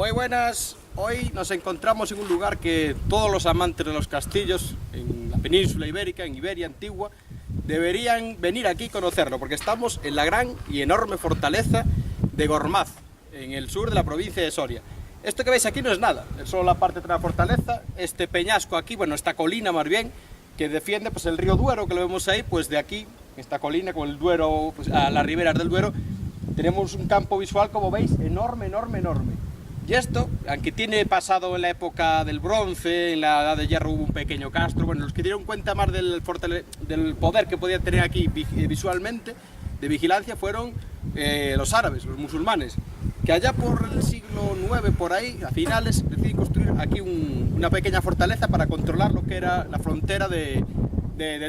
Muy buenas, hoy nos encontramos en un lugar que todos los amantes de los castillos en la península ibérica, en Iberia antigua, deberían venir aquí y conocerlo, porque estamos en la gran y enorme fortaleza de Gormaz, en el sur de la provincia de Soria. Esto que veis aquí no es nada, es solo la parte de la fortaleza, este peñasco aquí, bueno, esta colina más bien, que defiende pues el río Duero, que lo vemos ahí, pues de aquí, esta colina con el Duero, pues, a las riberas del Duero, tenemos un campo visual, como veis, enorme, enorme, enorme. Y esto, aunque tiene pasado en la época del bronce, en la edad de hierro hubo un pequeño castro, bueno, los que dieron cuenta más del poder que podía tener aquí visualmente, de vigilancia, fueron los árabes, los musulmanes, que allá por el siglo IX, por ahí, a finales, deciden construir aquí una pequeña fortaleza para controlar lo que era la frontera del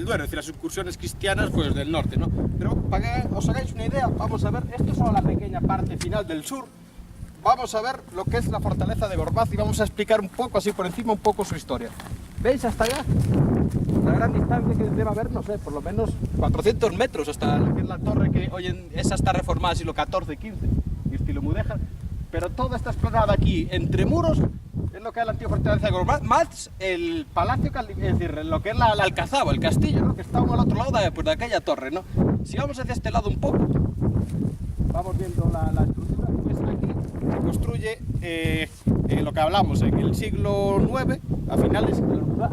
Duero, es decir, las incursiones cristianas pues, del norte, ¿no? Pero para que os hagáis una idea, vamos a ver, esto es solo la pequeña parte final del sur. Vamos a ver lo que es la fortaleza de Gormaz y vamos a explicar un poco, así por encima, un poco su historia. ¿Veis hasta allá? La gran distancia que debe haber, no sé, por lo menos 400 metros hasta lo que es la torre, que hoy esa está reformada siglo XIV, XV, estilo mudéjar. Pero toda esta explanada aquí, entre muros, es lo que es la antigua fortaleza de Gormaz, más el palacio, es decir, lo que es la alcazaba, el castillo, ¿no? Que está al otro lado de aquella torre, ¿no? Si vamos hacia este lado un poco, vamos viendo la estructura, pues aquí se construye lo que hablamos en el siglo IX, a finales,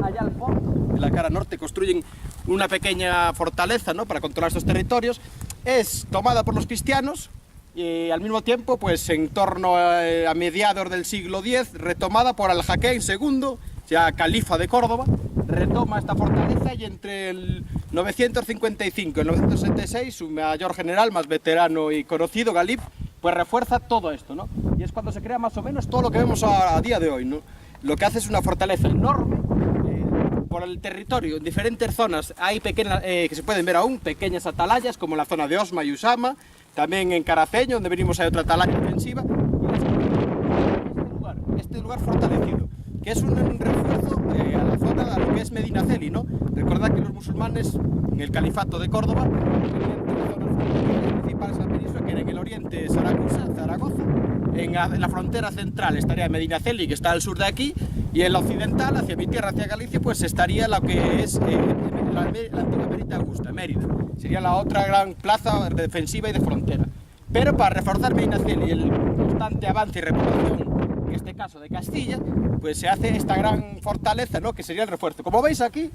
allá al fondo, en la cara norte, construyen una pequeña fortaleza, ¿no? Para controlar estos territorios. Es tomada por los cristianos y al mismo tiempo, pues en torno a mediados del siglo X, retomada por Al-Hakem II, ya califa de Córdoba, retoma esta fortaleza y entre el 955 y el 976 su mayor general, más veterano y conocido, Galip, pues refuerza todo esto, ¿no? Y es cuando se crea más o menos todo lo que vemos a día de hoy, ¿no? Lo que hace es una fortaleza enorme por el territorio, en diferentes zonas hay pequeñas, que se pueden ver aún, pequeñas atalayas, como la zona de Osma y Usama, también en Caraceño, donde venimos hay otra atalaya defensiva, y este lugar fortalecido, que es un refuerzo a la zona de lo que es Medinaceli, ¿no? Recordad que los musulmanes en el califato de Córdoba tenían tres zonas principales a la península, que era en el oriente Zaragoza, en la frontera central estaría Medinaceli, que está al sur de aquí, y en la occidental, hacia mi tierra, hacia Galicia, pues estaría lo que es la antigua Merita Augusta, Mérida. Sería la otra gran plaza defensiva y de frontera. Pero para reforzar Medinaceli y el constante avance y repoblación, en este caso de Castilla, pues se hace esta gran fortaleza, ¿no? Que sería el refuerzo. Como veis aquí,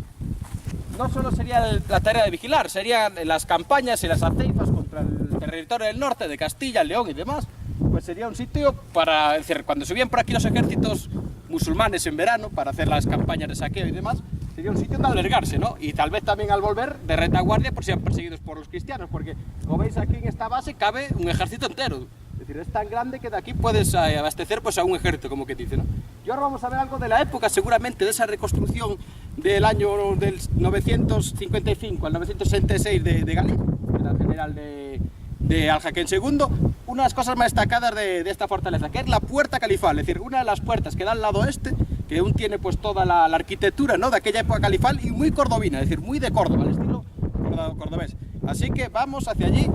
no solo sería la tarea de vigilar, serían las campañas y las aceifas contra el territorio del norte, de Castilla, León y demás, pues sería un sitio para, es decir, cuando subían por aquí los ejércitos musulmanes en verano para hacer las campañas de saqueo y demás, sería un sitio de albergarse, ¿no? Y tal vez también al volver de retaguardia por si sean perseguidos por los cristianos, porque como veis aquí en esta base cabe un ejército entero. Es decir, es tan grande que de aquí puedes abastecer pues a un ejército, como que dice, ¿no? Y ahora vamos a ver algo de la época, seguramente, de esa reconstrucción del año del 955 al 966 de Galip, era el general de Al-Hakem II. Una de las cosas más destacadas de esta fortaleza, que es la puerta califal, es decir, una de las puertas que da al lado este, que aún tiene pues toda la arquitectura, ¿no? De aquella época califal y muy cordobina, es decir, muy de Córdoba, al estilo cordobés. Así que vamos hacia allí.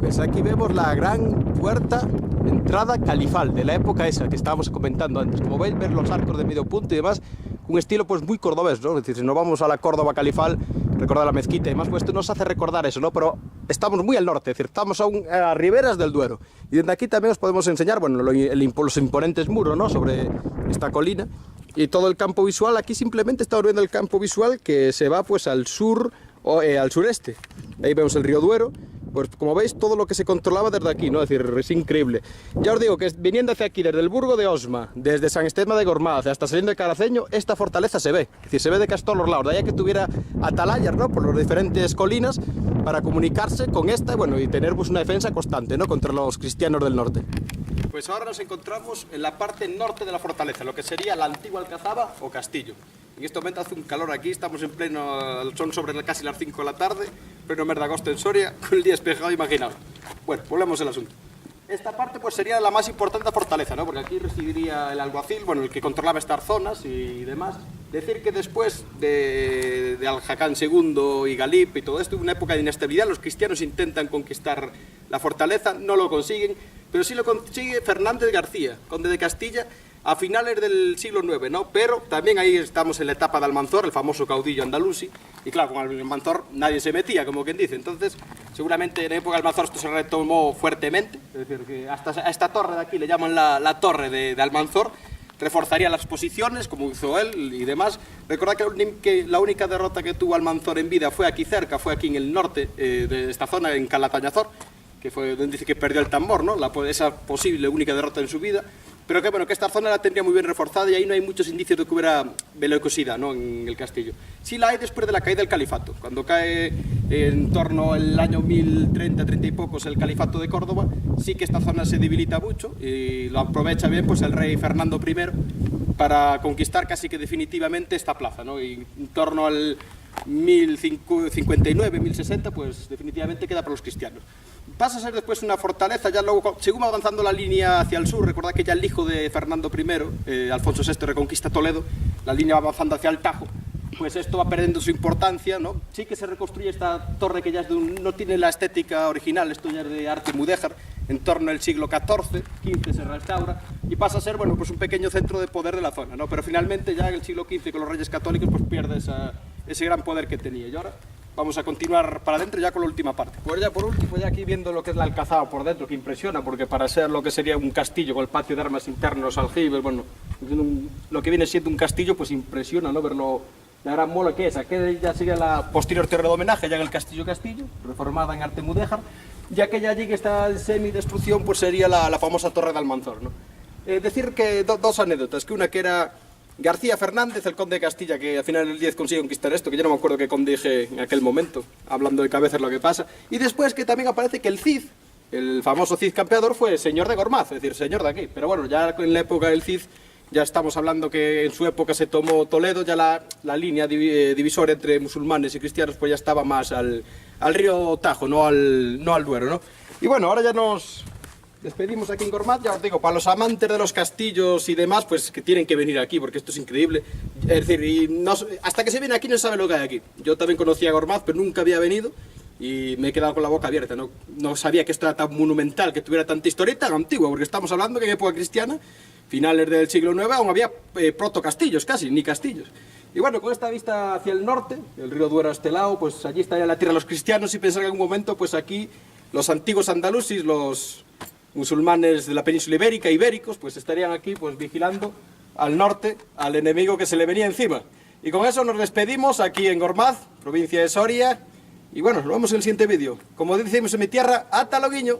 Pues aquí vemos la gran puerta, entrada califal, de la época esa que estábamos comentando antes. Como veis, ver los arcos de medio punto y demás, un estilo pues muy cordobés, ¿no? Es decir, si nos vamos a la Córdoba califal, recordar la mezquita y demás, pues esto nos hace recordar eso, ¿no? Pero estamos muy al norte, es decir, estamos aún a las riberas del Duero. Y desde aquí también os podemos enseñar, bueno, los imponentes muros, ¿no? Sobre esta colina. Y todo el campo visual, aquí simplemente estamos viendo el campo visual que se va pues al sur o al sureste. Ahí vemos el río Duero. Pues como veis, todo lo que se controlaba desde aquí, ¿no? Es decir, es increíble. Ya os digo que viniendo hacia aquí, desde el Burgo de Osma, desde San Esteban de Gormaz hasta saliendo de Caraceño, esta fortaleza se ve. Es decir, se ve de casi todos los lados. De ahí que tuviera atalayas, ¿no? Por las diferentes colinas para comunicarse con esta, bueno, y tener pues una defensa constante, ¿no? Contra los cristianos del norte. Pues ahora nos encontramos en la parte norte de la fortaleza, lo que sería la antigua alcazaba o castillo. En este momento hace un calor aquí, estamos en pleno, son sobre casi las 5 de la tarde, pleno mes de agosto en Soria, con el día despejado, imaginaos. Bueno, volvemos al asunto. Esta parte pues sería la más importante fortaleza, ¿no? Porque aquí residiría el alguacil, bueno, el que controlaba estas zonas y demás. Decir que después de Al-Hakem II y Galip y todo esto, una época de inestabilidad, los cristianos intentan conquistar la fortaleza, no lo consiguen, pero sí lo consigue Fernández García, conde de Castilla, a finales del siglo IX, ¿no? Pero también ahí estamos en la etapa de Almanzor, el famoso caudillo andalusí, y claro, con Almanzor nadie se metía, como quien dice, entonces seguramente en época de Almanzor esto se retomó fuertemente, es decir, que hasta a esta torre de aquí le llaman la torre de Almanzor, reforzaría las posiciones, como hizo él y demás. Recordad que la única derrota que tuvo Almanzor en vida fue aquí cerca, fue aquí en el norte de esta zona, en Calatañazor, que fue donde dice que perdió el tambor, ¿no? Esa posible única derrota en su vida. Pero que bueno, que esta zona la tendría muy bien reforzada y ahí no hay muchos indicios de que hubiera belicosidad, ¿no?, en el castillo. Sí la hay después de la caída del califato. Cuando cae en torno al año 1030, 30 y pocos el califato de Córdoba, sí que esta zona se debilita mucho y lo aprovecha bien pues el rey Fernando I para conquistar casi que definitivamente esta plaza, ¿no? Y en torno al 1059, 1060, pues definitivamente queda para los cristianos. Pasa a ser después una fortaleza, ya luego, según va avanzando la línea hacia el sur, recordad que ya el hijo de Fernando I, Alfonso VI, reconquista Toledo, la línea va avanzando hacia el Tajo, pues esto va perdiendo su importancia, ¿no? Sí que se reconstruye esta torre que ya es no tiene la estética original, esto ya es de arte mudéjar, en torno al siglo XIV, XV se restaura y pasa a ser, bueno, pues un pequeño centro de poder de la zona, ¿no? Pero finalmente ya en el siglo XV con los reyes católicos pues pierde ese gran poder que tenía. Y ahora vamos a continuar para adentro ya con la última parte. Pues ya por último, ya aquí viendo lo que es la alcazaba por dentro, que impresiona, porque para ser lo que sería un castillo con el patio de armas internos, aljibes, bueno, lo que viene siendo un castillo, pues impresiona, ¿no? Verlo, la gran mola que es. Aquí ya sería la posterior torre de homenaje, ya en el castillo, reformada en arte mudéjar, ya que ya allí que está en semidestrucción, pues sería la famosa torre de Almanzor, ¿no? Decir que dos anécdotas, que una que era García Fernández, el conde de Castilla, que al final del 10 consigue conquistar esto, que yo no me acuerdo qué conde dije en aquel momento, hablando de cabezas lo que pasa. Y después que también aparece que el Cid, el famoso Cid campeador, fue señor de Gormaz, es decir, señor de aquí. Pero bueno, ya en la época del Cid, ya estamos hablando que en su época se tomó Toledo, ya la línea divisoria entre musulmanes y cristianos pues ya estaba más al río Tajo, no al Duero, ¿no? Y bueno, ahora ya nos despedimos aquí en Gormaz, ya os digo, para los amantes de los castillos y demás, pues que tienen que venir aquí, porque esto es increíble. Es decir, hasta que se viene aquí no se sabe lo que hay aquí. Yo también conocía Gormaz, pero nunca había venido y me he quedado con la boca abierta. No sabía que esto era tan monumental, que tuviera tanta historia y tan antigua, porque estamos hablando que en época cristiana, finales del siglo IX, aún había protocastillos casi, ni castillos. Y bueno, con esta vista hacia el norte, el río Duero a este lado, pues allí estaría la tierra de los cristianos y pensar que en algún momento, pues aquí, los antiguos andalusis, los musulmanes de la península ibérica, ibéricos, pues estarían aquí pues vigilando al norte al enemigo que se le venía encima. Y con eso nos despedimos aquí en Gormaz, provincia de Soria, y bueno, nos vemos en el siguiente vídeo. Como decimos en mi tierra, ¡ata lo guiño!